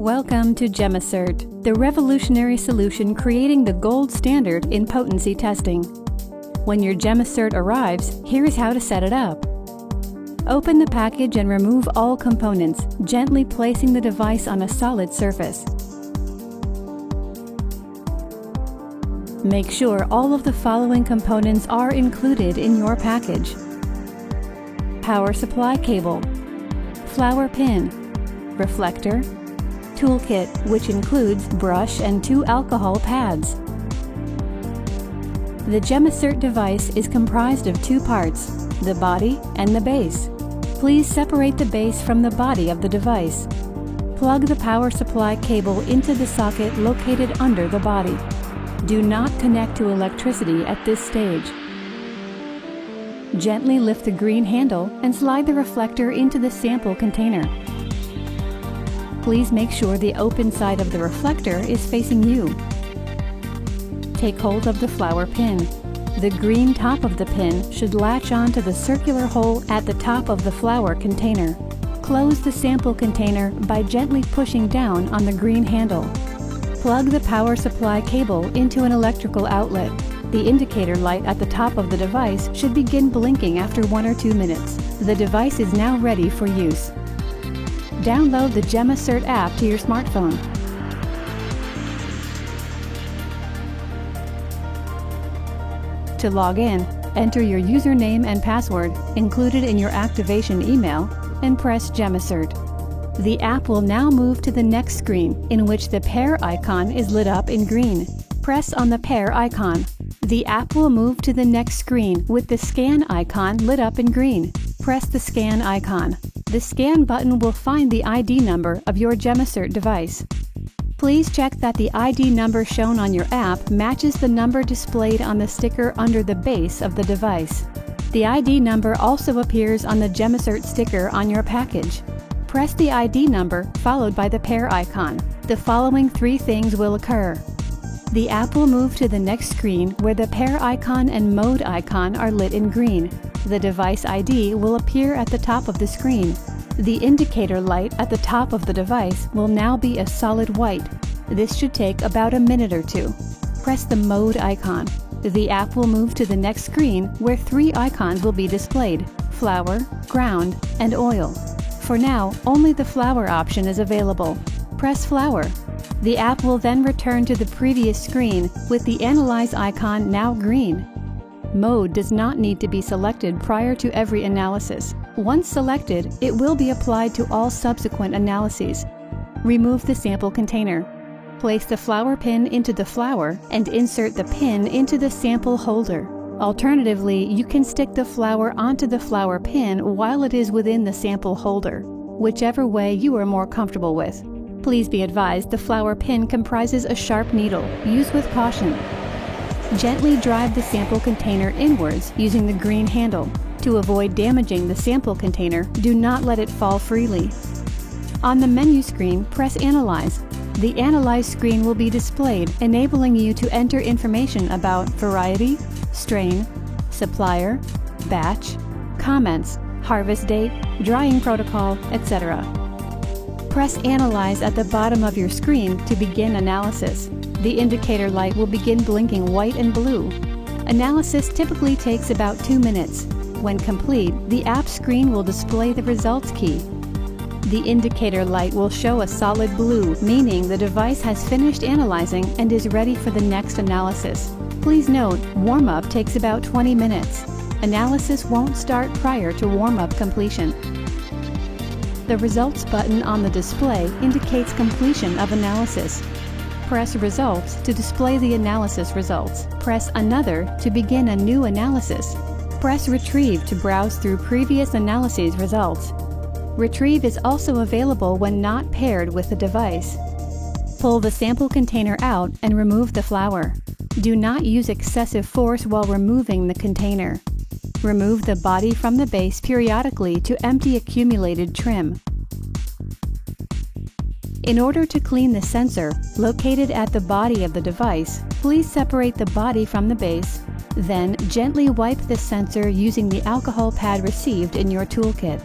Welcome to GemmaCert, the revolutionary solution creating the gold standard in potency testing. When your GemmaCert arrives, here's how to set it up. Open the package and remove all components, gently placing the device on a solid surface. Make sure all of the following components are included in your package: power supply cable, flower pin, reflector, toolkit, which includes brush and 2 alcohol pads. The GemmaCert device is comprised of 2 parts, the body and the base. Please separate the base from the body of the device. Plug the power supply cable into the socket located under the body. Do not connect to electricity at this stage. Gently lift the green handle and slide the reflector into the sample container. Please make sure the open side of the reflector is facing you. Take hold of the flower pin. The green top of the pin should latch onto the circular hole at the top of the flower container. Close the sample container by gently pushing down on the green handle. Plug the power supply cable into an electrical outlet. The indicator light at the top of the device should begin blinking after 1 or 2 minutes. The device is now ready for use. Download the GemmaCert app to your smartphone. To log in, enter your username and password included in your activation email and press GemmaCert. The app will now move to the next screen, in which the pear icon is lit up in green. Press on the pear icon. The app will move to the next screen with the scan icon lit up in green. Press the scan icon. The scan button will find the ID number of your GemmaCert device. Please check that the ID number shown on your app matches the number displayed on the sticker under the base of the device. The ID number also appears on the GemmaCert sticker on your package. Press the ID number followed by the pear icon. The following 3 things will occur. The app will move to the next screen where the pear icon and mode icon are lit in green. The device ID will appear at the top of the screen. The indicator light at the top of the device will now be a solid white. This should take about a minute or 2. Press the mode icon. The app will move to the next screen where 3 icons will be displayed: flower, ground, and oil. For now, only the flower option is available. Press flower. The app will then return to the previous screen with the analyze icon now green. Mode does not need to be selected prior to every analysis. Once selected, it will be applied to all subsequent analyses. Remove the sample container. Place the flower pin into the flower and insert the pin into the sample holder. Alternatively, you can stick the flower onto the flower pin while it is within the sample holder, whichever way you are more comfortable with. Please be advised the flower pin comprises a sharp needle. Use with caution. Gently drive the sample container inwards using the green handle. To avoid damaging the sample container, do not let it fall freely. On the menu screen, press Analyze. The Analyze screen will be displayed, enabling you to enter information about variety, strain, supplier, batch, comments, harvest date, drying protocol, etc. Press Analyze at the bottom of your screen to begin analysis. The indicator light will begin blinking white and blue. Analysis typically takes about 2 minutes. When complete, the app screen will display the results key. The indicator light will show a solid blue, meaning the device has finished analyzing and is ready for the next analysis. Please note, warm-up takes about 20 minutes. Analysis won't start prior to warm-up completion. The Results button on the display indicates completion of analysis. Press Results to display the analysis results. Press Another to begin a new analysis. Press Retrieve to browse through previous analyses results. Retrieve is also available when not paired with the device. Pull the sample container out and remove the flower. Do not use excessive force while removing the container. Remove the body from the base periodically to empty accumulated trim. In order to clean the sensor, located at the body of the device, please separate the body from the base, then gently wipe the sensor using the alcohol pad received in your toolkit.